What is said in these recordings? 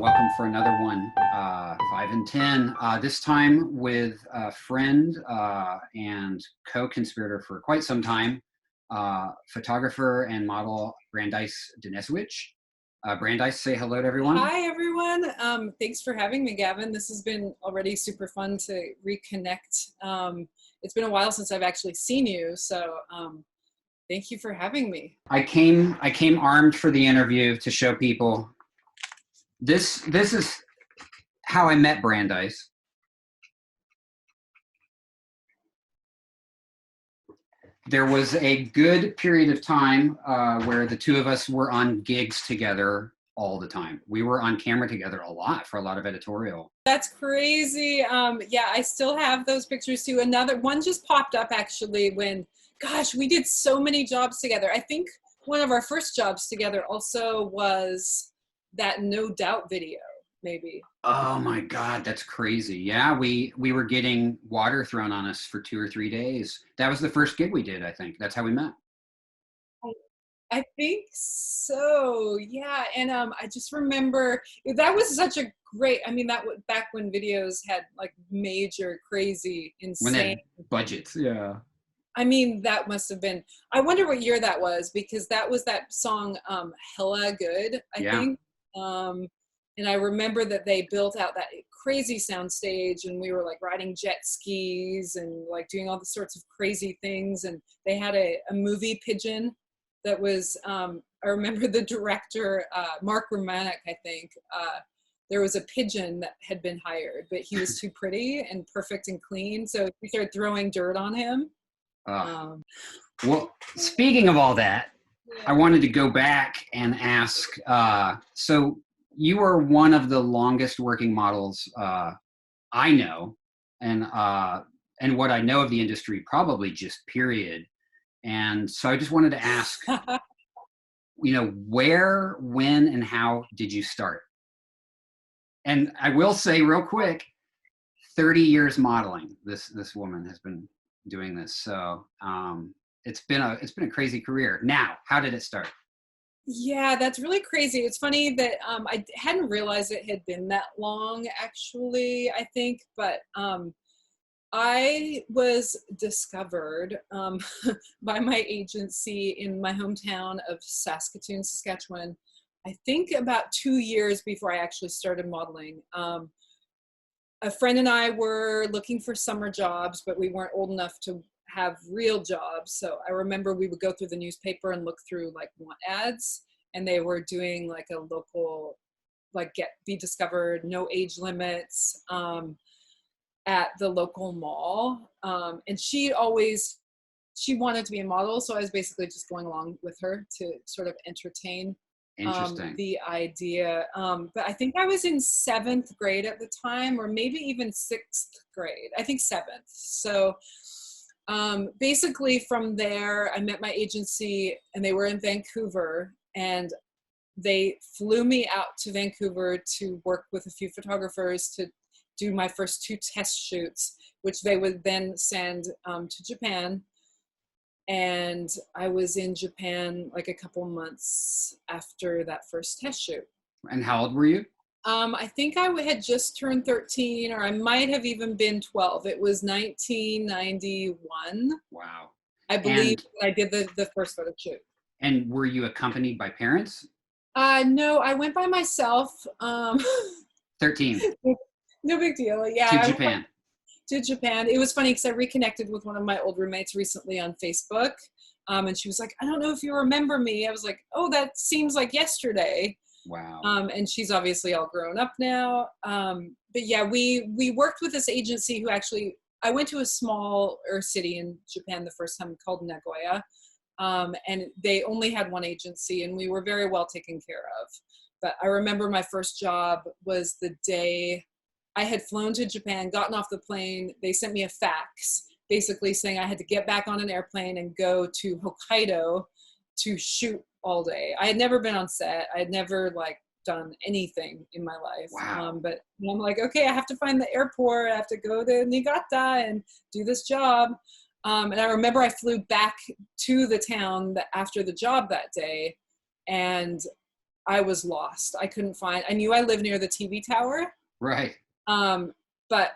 welcome for another one, 5 and 10. This time with a friend and co-conspirator for quite some time, photographer and model Brandise Danesewich. Brandise, say hello to everyone. Hi, everyone. Thanks for having me, Gavin. This has been already super fun to reconnect. It's been a while since I've actually seen you, so thank you for having me. I came armed for the interview to show people. This is how I met Brandise. There was a good period of time where the two of us were on gigs together all the time. We were on camera together a lot for a lot of editorial. That's crazy. Yeah, I still have those pictures too. Another one just popped up actually when, gosh, we did so many jobs together. I think one of our first jobs together also was that No Doubt video, maybe. Oh my God, that's crazy. Yeah, we were getting water thrown on us for 2 or 3 days. That was the first gig we did, I think. That's how we met. I think so, yeah. And I just remember that was such a great, I mean, that was back when videos had like major, crazy, insane. When they had budgets, yeah. I mean, that must have been, I wonder what year that was, because that was that song, Hella Good, I think. And I remember that they built out that crazy sound stage and we were like riding jet skis and like doing all the sorts of crazy things. And they had a movie pigeon that was, I remember the director, Mark Romanek, I think, there was a pigeon that had been hired, but he was too pretty and perfect and clean. So we started throwing dirt on him. Well, speaking of all that, I wanted to go back and ask, so you are one of the longest working models I know, and what I know of the industry, probably just period. And so I just wanted to ask, where, when, and how did you start? And I will say real quick, 30 years modeling. This woman has been doing this, so it's been a crazy career. Now, how did it start? Yeah, that's really crazy. It's funny that I hadn't realized it had been that long, actually, I think, but I was discovered by my agency in my hometown of Saskatoon, Saskatchewan, I think about 2 years before I actually started modeling. A friend and I were looking for summer jobs, but we weren't old enough to have real jobs. So I remember we would go through the newspaper and look through like want ads, and they were doing like a local, like be discovered, no age limits at the local mall. And she wanted to be a model. So I was basically just going along with her to sort of entertain the idea. But I think I was in 7th grade at the time, or maybe even 6th grade. I think 7th. So basically from there, I met my agency and they were in Vancouver, and they flew me out to Vancouver to work with a few photographers to do my first 2 test shoots, which they would then send to Japan. And I was in Japan like a couple months after that first test shoot. And how old were you? I think I had just turned 13, or I might have even been 12. It was 1991. Wow. I believe I did the first photo shoot. And were you accompanied by parents? No, I went by myself. 13. No big deal. Yeah. To Japan. To Japan. It was funny because I reconnected with one of my old roommates recently on Facebook. And she was like, I don't know if you remember me. I was like, oh, that seems like yesterday. Wow. And she's obviously all grown up now. But yeah, we worked with this agency who actually, I went to a smaller city in Japan the first time called Nagoya. And they only had one agency, and we were very well taken care of. But I remember my first job was the day I had flown to Japan, gotten off the plane. They sent me a fax basically saying I had to get back on an airplane and go to Hokkaido to shoot all day. I had never been on set. I had never like done anything in my life. Wow. But I'm like, okay, I have to find the airport. I have to go to Niigata and do this job. And I remember I flew back to the town after the job that day, and I was lost. I couldn't find, I knew I lived near the TV tower. Right. But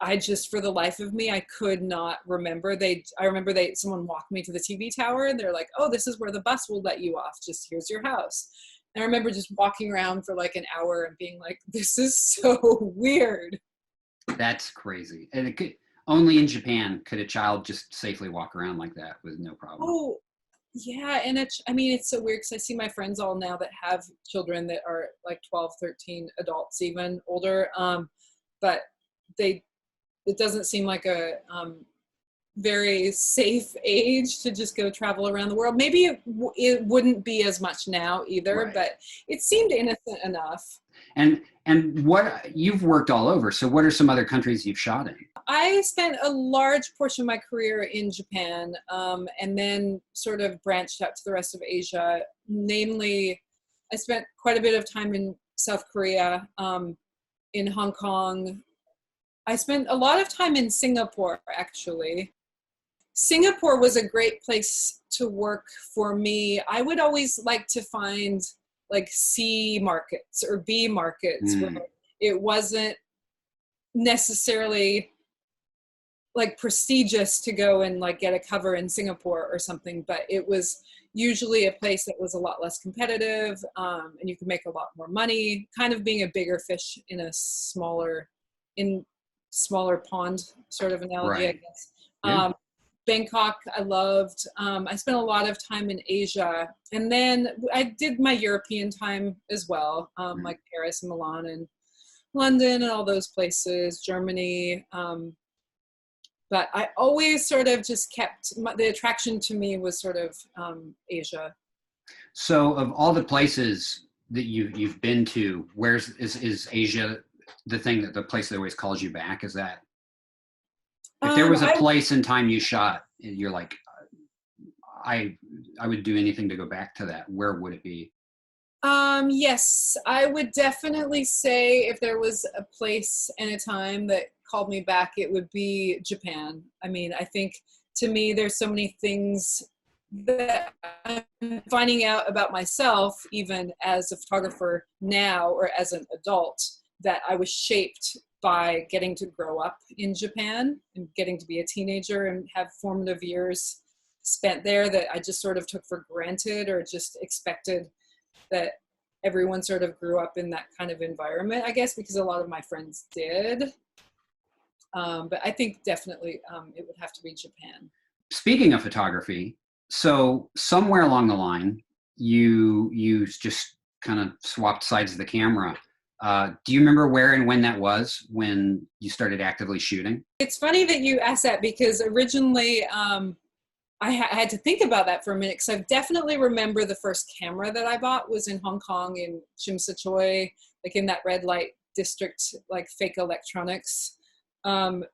I just, for the life of me, I could not remember. I remember someone walked me to the TV tower and they're like, oh, this is where the bus will let you off. Just here's your house. And I remember just walking around for like an hour and being like, this is so weird. That's crazy. And it could, only in Japan could a child just safely walk around like that with no problem. Oh, yeah. And it's so weird because I see my friends all now that have children that are like 12, 13, adults, even older. But it doesn't seem like a very safe age to just go travel around the world. Maybe it wouldn't be as much now either, Right. but it seemed innocent enough. And what, you've worked all over, so what are some other countries you've shot in? I spent a large portion of my career in Japan, and then sort of branched out to the rest of Asia. Namely, I spent quite a bit of time in South Korea, in Hong Kong. I spent a lot of time in Singapore, actually. Singapore was a great place to work for me. I would always like to find like C markets or B markets where it wasn't necessarily like prestigious to go and like get a cover in Singapore or something, but it was usually a place that was a lot less competitive, and you could make a lot more money, kind of being a bigger fish in a smaller pond sort of analogy, Right. I guess. Yeah. Bangkok, I loved. I spent a lot of time in Asia, and then I did my European time as well, like Paris and Milan and London and all those places, Germany. But I always sort of just kept, the attraction to me was sort of Asia. So of all the places that you've been to, is Asia the place that always calls you back? Is that, if there was a place and time you shot, you're like, I would do anything to go back to that, where would it be? Yes, I would definitely say if there was a place and a time that called me back, it would be Japan. I mean, I think to me, there's so many things that I'm finding out about myself, even as a photographer now or as an adult, that I was shaped by getting to grow up in Japan and getting to be a teenager and have formative years spent there that I just sort of took for granted or just expected that everyone sort of grew up in that kind of environment, I guess, because a lot of my friends did. But I think definitely it would have to be Japan. Speaking of photography, so somewhere along the line, you just kind of swapped sides of the camera. Do you remember where and when that was, when you started actively shooting? It's funny that you asked that because originally I had to think about that for a minute, because I definitely remember the first camera that I bought was in Hong Kong in Tsim Sha Tsui, like in that red light district, like fake electronics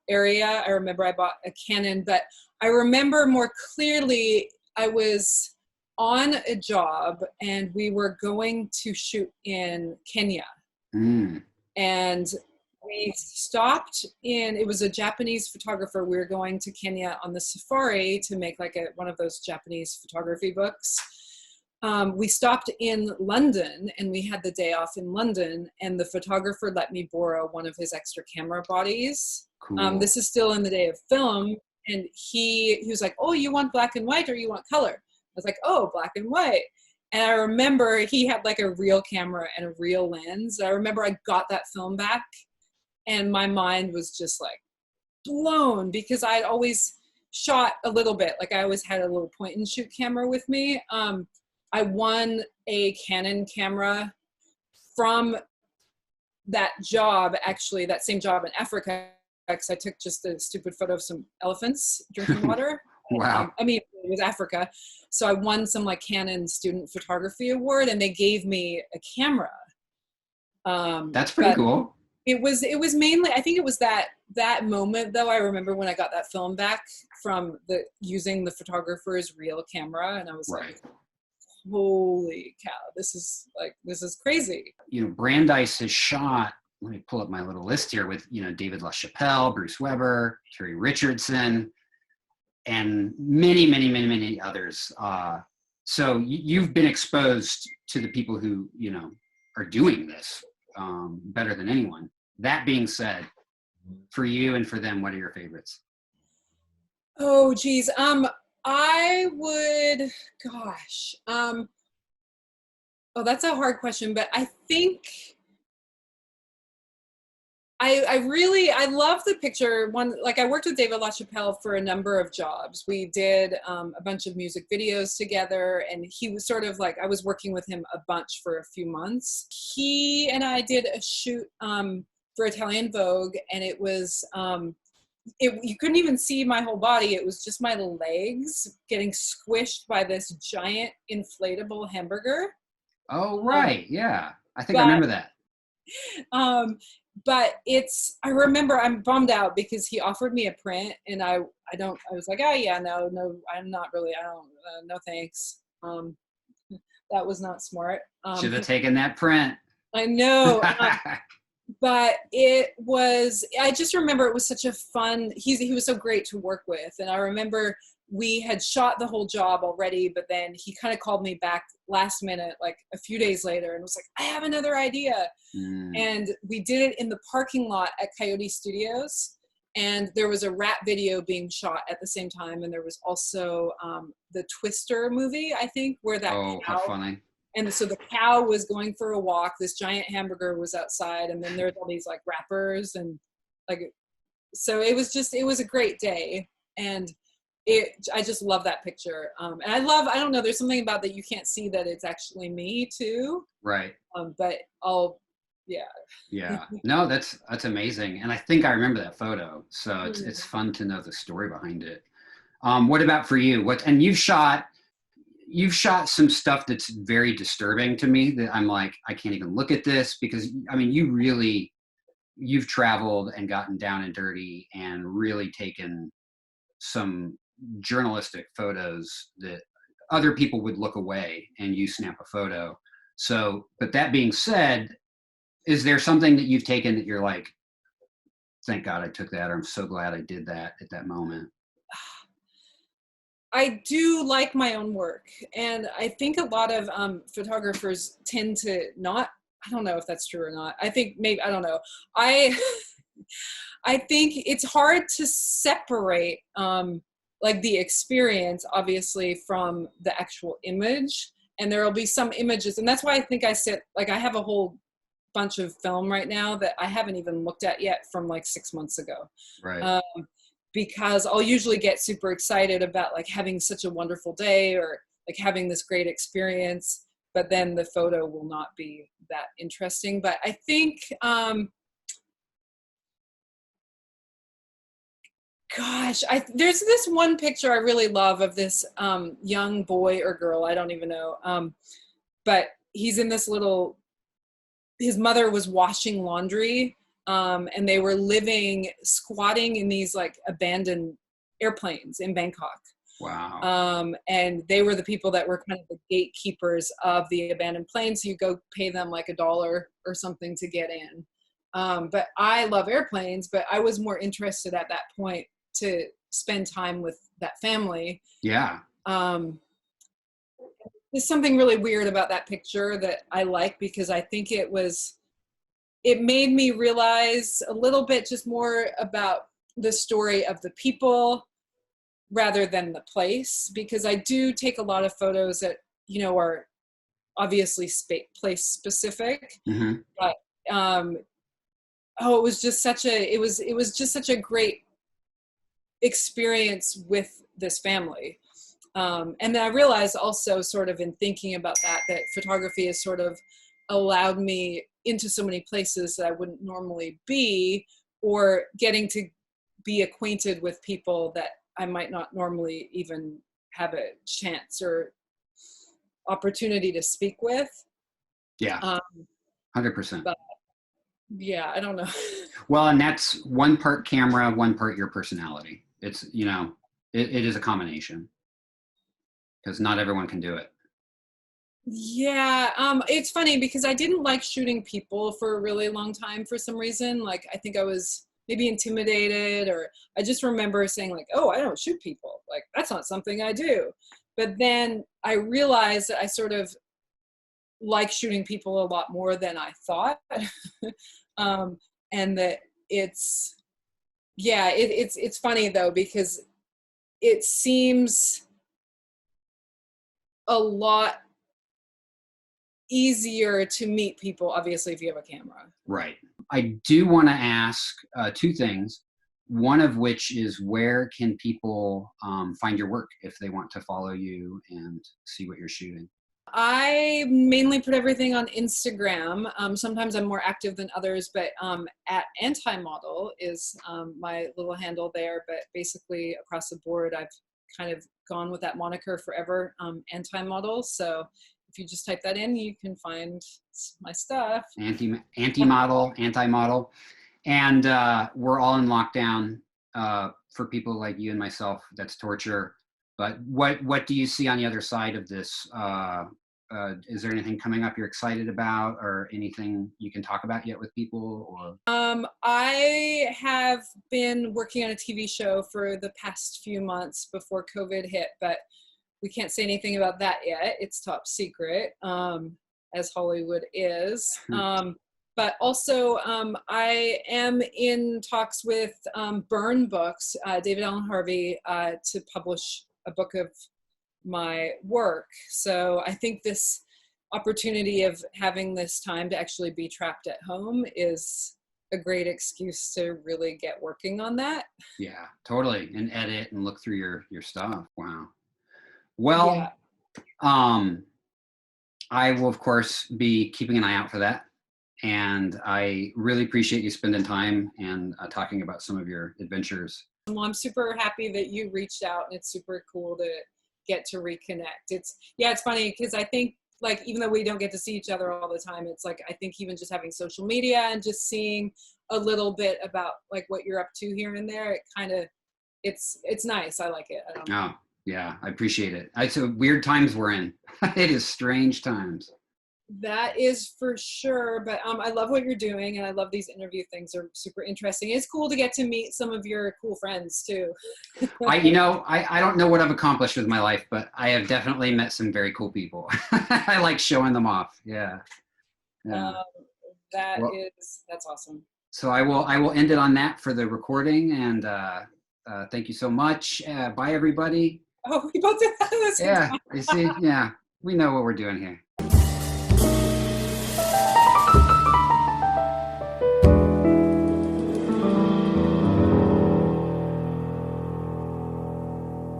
area. I remember I bought a Canon, but I remember more clearly I was on a job and we were going to shoot in Kenya. And we stopped in, it was a Japanese photographer. We were going to Kenya on the safari to make like one of those Japanese photography books. We stopped in London and we had the day off in London, and the photographer let me borrow one of his extra camera bodies. Cool. This is still in the day of film. And he was like, oh, you want black and white or you want color? I was like, oh, black and white. And I remember he had like a real camera and a real lens. I remember I got that film back and my mind was just like blown, because I'd always shot a little bit. Like I always had a little point and shoot camera with me. I won a Canon camera from that job, actually, that same job in Africa, because I took just a stupid photo of some elephants drinking water. Wow. I mean, it was Africa. So I won some like Canon student photography award and they gave me a camera. That's pretty cool. It was mainly, I think it was that moment though. I remember when I got that film back from using the photographer's real camera, and I was like, holy cow, this is crazy. You know, Brandise has shot, let me pull up my little list here, with, you know, David LaChapelle, Bruce Weber, Terry Richardson, and many, many, many, many others. so you've been exposed to the people who, are doing this better than anyone. That being said, for you and for them, what are your favorites? Oh, geez. I would, gosh. Oh, that's a hard question, but I think I love the picture one. Like, I worked with David LaChapelle for a number of jobs. We did a bunch of music videos together, and he was sort of like, I was working with him a bunch for a few months. He and I did a shoot for Italian Vogue, and it was, you couldn't even see my whole body. It was just my legs getting squished by this giant inflatable hamburger. Oh, right. Yeah. I think I But remember that. but I remember I'm bummed out because he offered me a print, and I was like, oh yeah, no, I'm not really, no thanks. That was not smart. Should have taken that print. I know. But I just remember it was such a fun, he was so great to work with. And I remember we had shot the whole job already, but then he kind of called me back last minute, like a few days later, and was like, I have another idea. And we did it in the parking lot at Coyote Studios. And there was a rap video being shot at the same time. And there was also the Twister movie, I think, where that cow, how funny. And so the cow was going for a walk. This giant hamburger was outside, and then there's all these like rappers, and like, so it was a great day, and I just love that picture. And I don't know, there's something about that you can't see that it's actually me too. Right. But yeah. Yeah. No, that's amazing, and I think I remember that photo. So it's fun to know the story behind it. What about for you? And you've shot some stuff that's very disturbing to me that I'm like, I can't even look at this, because I mean, you've traveled and gotten down and dirty and really taken some journalistic photos that other people would look away, and you snap a photo. So, but that being said, is there something that you've taken that you're like, thank God I took that, or I'm so glad I did that at that moment? I do like my own work, and I think a lot of photographers tend to not. I don't know if that's true or not. I think maybe, I don't know. I think it's hard to separate like the experience, obviously, from the actual image. And there will be some images, and that's why I think I have a whole bunch of film right now that I haven't even looked at yet from like 6 months ago. Right. Because I'll usually get super excited about like having such a wonderful day, or like having this great experience, but then the photo will not be that interesting. But I think, there's this one picture I really love of this young boy or girl, I don't even know, but he's in this his mother was washing laundry, and they were squatting in these like abandoned airplanes in Bangkok. Wow. And they were the people that were kind of the gatekeepers of the abandoned planes. So you go pay them like $1 or something to get in. But I love airplanes, but I was more interested at that point to spend time with that family. Yeah. There's something really weird about that picture that I like, because I think it made me realize a little bit just more about the story of the people rather than the place, because I do take a lot of photos that, are obviously place specific, but it was just such a great experience with this family. And then I realized also, sort of in thinking about that photography has sort of allowed me into so many places that I wouldn't normally be, or getting to be acquainted with people that I might not normally even have a chance or opportunity to speak with. Yeah. 100%. But yeah, I don't know. Well, and that's one part camera, one part your personality. It's, it is a combination, because not everyone can do it. Yeah, it's funny because I didn't like shooting people for a really long time for some reason. Like, I think I was maybe intimidated, or I just remember saying like, oh, I don't shoot people. Like, that's not something I do. But then I realized that I sort of like shooting people a lot more than I thought. And that it's, yeah, it's funny though, because it seems a lot easier to meet people, obviously, if you have a camera. Right. I do want to ask two things. One of which is, where can people find your work if they want to follow you and see what you're shooting? I mainly put everything on Instagram. Sometimes I'm more active than others, but at Anti-Model is my little handle there. But basically across the board, I've kind of gone with that moniker forever, Anti-Model. So if you just type that in, you can find my stuff. Anti-model, anti-model. And we're all in lockdown. For people like you and myself, that's torture. But what do you see on the other side of this? Is there anything coming up you're excited about, or anything you can talk about yet with people? Or I have been working on a TV show for the past few months before COVID hit, but we can't say anything about that yet. It's top secret, as Hollywood is. But also, I am in talks with Burn Books, David Allen Harvey, to publish a book of my work. So I think this opportunity of having this time to actually be trapped at home is a great excuse to really get working on that. Yeah, totally. And edit and look through your stuff. Wow. Well, yeah. I will, of course, be keeping an eye out for that. And I really appreciate you spending time and talking about some of your adventures. Well, I'm super happy that you reached out, and it's super cool to get to reconnect. It's funny because I think, like, even though we don't get to see each other all the time, it's like, I think even just having social media and just seeing a little bit about like what you're up to here and there, it kind of, it's nice. I like it. I don't know. Oh, yeah, I appreciate it. It's weird times we're in. It is strange times. That is for sure. But I love what you're doing, and I love these interview things. Are super interesting. It's cool to get to meet some of your cool friends too. I don't know what I've accomplished with my life, but I have definitely met some very cool people. I like showing them off. Yeah. That's awesome. So I will end it on that for the recording, and thank you so much. Bye, everybody. Oh, we both did that. Yeah, you see, yeah, we know what we're doing here.